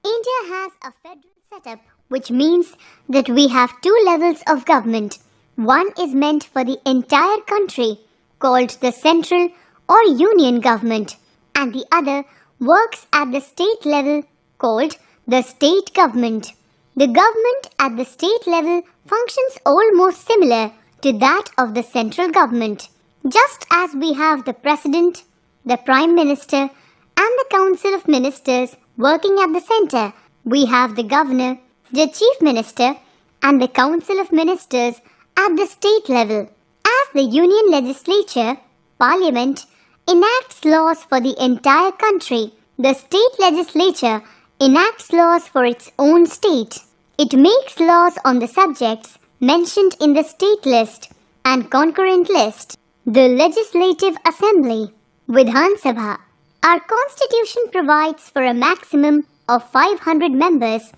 India has a federal setup, which means that we have two levels of government. One is meant for the entire country, called the central or union government, and the other works at the state level, called the state government. The government at the state level functions almost similar to that of the central government. Just as we have the president, the prime minister, and the council of ministers working at the center, we have the governor, the chief minister, and the council of ministers at the state level. As the union legislature, parliament, enacts laws for the entire country, the state legislature enacts laws for its own state. It makes laws on the subjects mentioned in the state list and concurrent list. The Legislative Assembly, Vidhan Sabha. Our constitution provides for a maximum of 500 members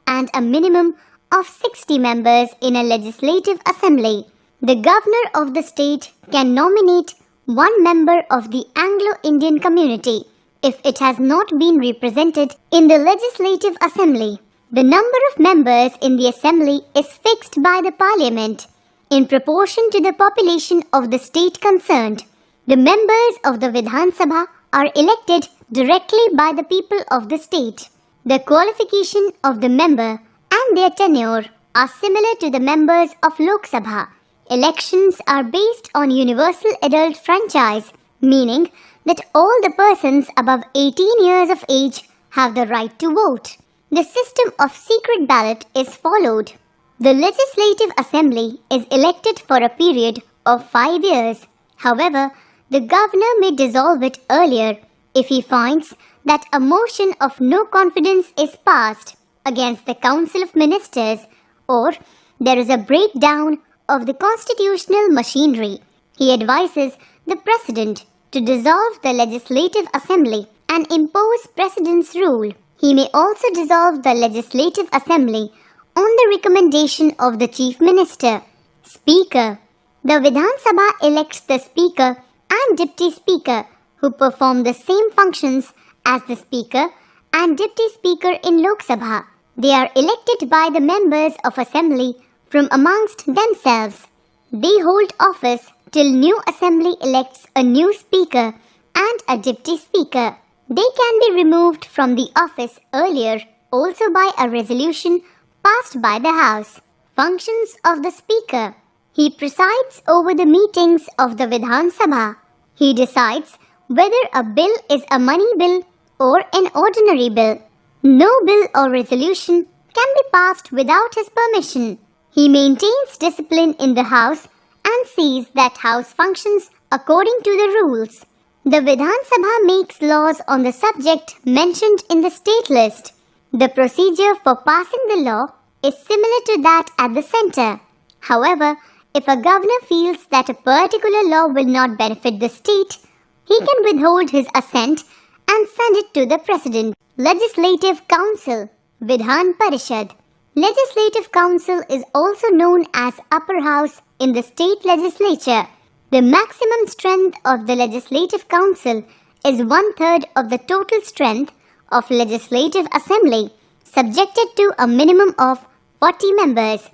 and a minimum of 60 members in a legislative assembly. The governor of the state can nominate one member of the Anglo-Indian community if it has not been represented in the legislative assembly. The number of members in the assembly is fixed by the parliament in proportion to the population of the state concerned. The members of the Vidhan Sabha are elected directly by the people of the state. The qualification of the member and their tenure are similar to the members of Lok Sabha. Elections are based on universal adult franchise, meaning that all the persons above 18 years of age have the right to vote. The system of secret ballot is followed. The Legislative Assembly is elected for a period of 5 years. However, the governor may dissolve it earlier if he finds that a motion of no confidence is passed against the Council of Ministers or there is a breakdown of the constitutional machinery. He advises the President to dissolve the Legislative Assembly and impose President's rule. He may also dissolve the Legislative Assembly on the recommendation of the Chief Minister. Speaker. The Vidhan Sabha elects the Speaker and Deputy Speaker who perform the same functions as the Speaker and Deputy Speaker in Lok Sabha. They are elected by the members of Assembly from amongst themselves. They hold office till new Assembly elects a new Speaker and a Deputy Speaker. They can be removed from the office earlier also by a resolution passed by the House. Functions of the Speaker. He presides over the meetings of the Vidhan Sabha. He decides whether a bill is a money bill or an ordinary bill. No bill or resolution can be passed without his permission. He maintains discipline in the House and sees that House functions according to the rules. The Vidhan Sabha makes laws on the subject mentioned in the state list. The procedure for passing the law is similar to that at the center. However, if a governor feels that a particular law will not benefit the state, he can withhold his assent and send it to the President. Legislative Council, Vidhan Parishad. Legislative Council is also known as Upper House in the state legislature. The maximum strength of the Legislative Council is 1/3 of the total strength of Legislative Assembly, subjected to a minimum of 40 members.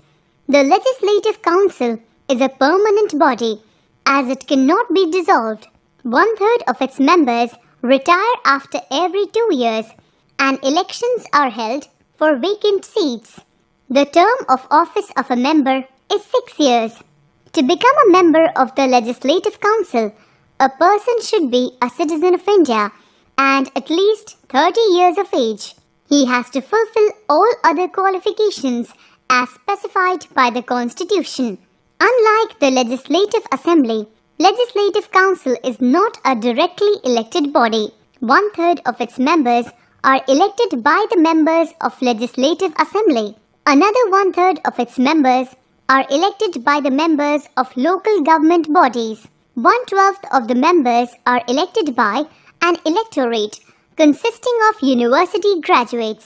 The Legislative Council is a permanent body, as it cannot be dissolved. 1/3 of its members retire after every 2 years, and elections are held for vacant seats. The term of office of a member is 6 years. To become a member of the Legislative Council, a person should be a citizen of India and at least 30 years of age. He has to fulfill all other qualifications as specified by the Constitution. Unlike the Legislative Assembly, Legislative Council is not a directly elected body. 1/3 of its members are elected by the members of Legislative Assembly. Another 1/3 of its members are elected by the members of local government bodies. 1/12 of the members are elected by an electorate consisting of university graduates.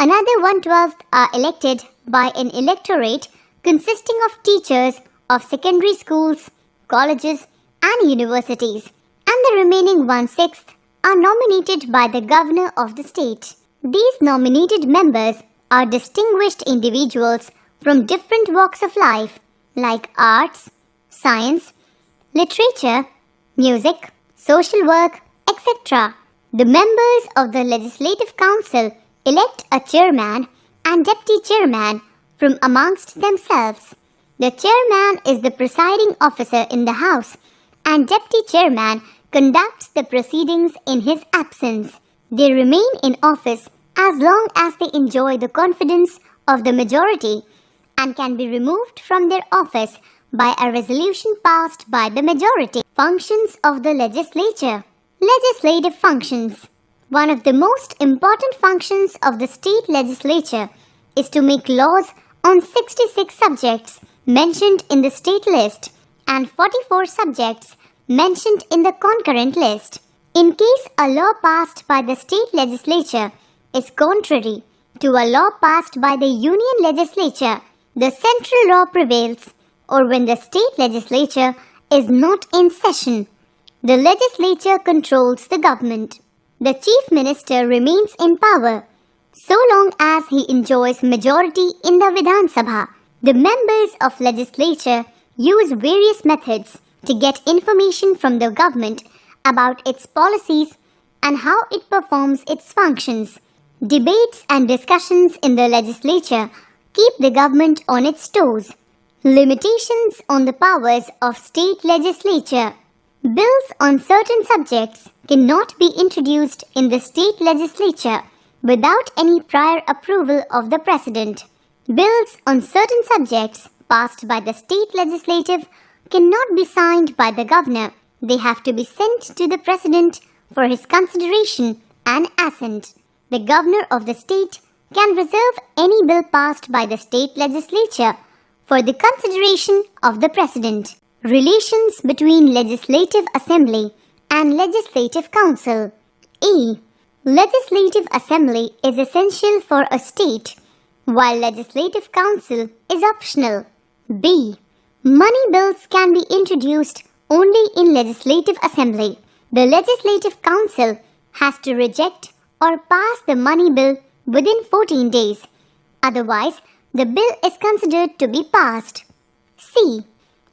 Another 1/12 are elected by an electorate consisting of teachers of secondary schools, colleges, and universities, and the remaining 1/6 are nominated by the governor of the state. These nominated members are distinguished individuals from different walks of life like arts, science, literature, music, social work, etc. The members of the Legislative Council elect a chairman and deputy chairman from amongst themselves. The chairman is the presiding officer in the House and deputy chairman conducts the proceedings in his absence. They remain in office as long as they enjoy the confidence of the majority and can be removed from their office by a resolution passed by the majority. Functions of the legislature. Legislative functions. One of the most important functions of the state legislature is to make laws on 66 subjects mentioned in the state list and 44 subjects mentioned in the concurrent list. In case a law passed by the state legislature is contrary to a law passed by the union legislature, the central law prevails, or when the state legislature is not in session, the legislature controls the government. The chief minister remains in power so long as he enjoys majority in the Vidhan Sabha. The members of legislature use various methods to get information from the government about its policies and how it performs its functions. Debates and discussions in the legislature keep the government on its toes. Limitations on the powers of state legislature. Bills on certain subjects cannot be introduced in the state legislature without any prior approval of the President. Bills on certain subjects passed by the state legislative cannot be signed by the governor. They have to be sent to the President for his consideration and assent. The governor of the state can reserve any bill passed by the state legislature for the consideration of the President. Relations between Legislative Assembly and Legislative Council. A. Legislative Assembly is essential for a state, while Legislative Council is optional. B. Money bills can be introduced only in Legislative Assembly. The Legislative Council has to reject or pass the money bill within 14 days. Otherwise, the bill is considered to be passed. C.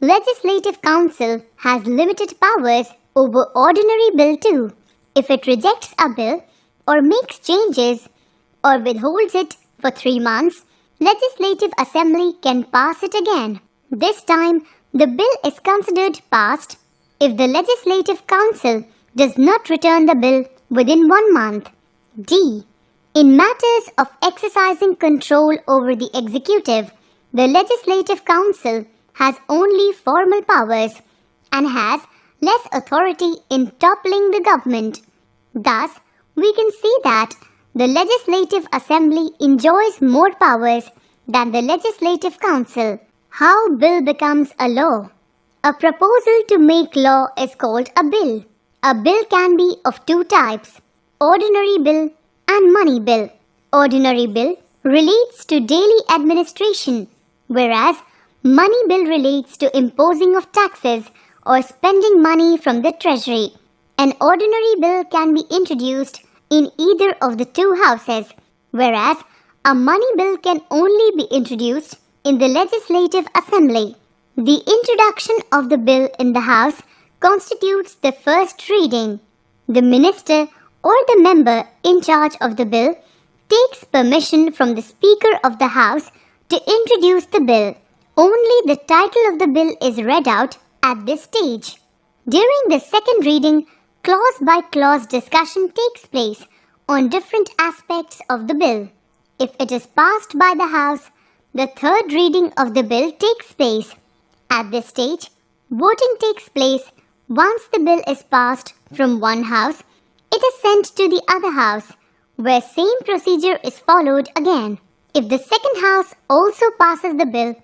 Legislative Council has limited powers over ordinary bill too. If it rejects a bill or makes changes or withholds it for 3 months, Legislative Assembly can pass it again. This time, the bill is considered passed if the Legislative Council does not return the bill within 1 month. D. In matters of exercising control over the executive, the Legislative Council has only formal powers and has less authority in toppling the government. Thus, we can see that the Legislative Assembly enjoys more powers than the Legislative Council. How bill becomes a law. A proposal to make law is called a bill. A bill can be of 2 types, ordinary bill and money bill. Ordinary bill relates to daily administration, whereas money bill relates to imposing of taxes or spending money from the treasury. An ordinary bill can be introduced in either of the 2 houses, whereas a money bill can only be introduced in the Legislative Assembly. The introduction of the bill in the House constitutes the first reading. The minister or the member in charge of the bill takes permission from the Speaker of the House to introduce the bill. Only the title of the bill is read out at this stage. During the second reading, clause-by-clause discussion takes place on different aspects of the bill. If it is passed by the House, the third reading of the bill takes place. At this stage, voting takes place. Once the bill is passed from one house, it is sent to the other house, where same procedure is followed again. If the second house also passes the bill,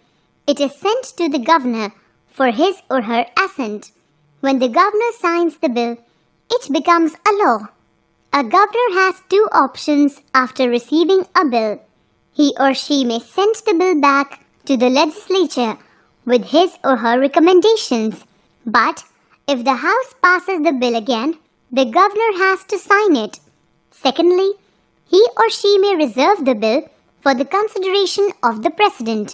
it is sent to the governor for his or her assent. When the governor signs the bill, it becomes a law. A governor has 2 options after receiving a bill. He or she may send the bill back to the legislature with his or her recommendations. But if the House passes the bill again, the governor has to sign it. Secondly, He or she may reserve the bill for the consideration of the President.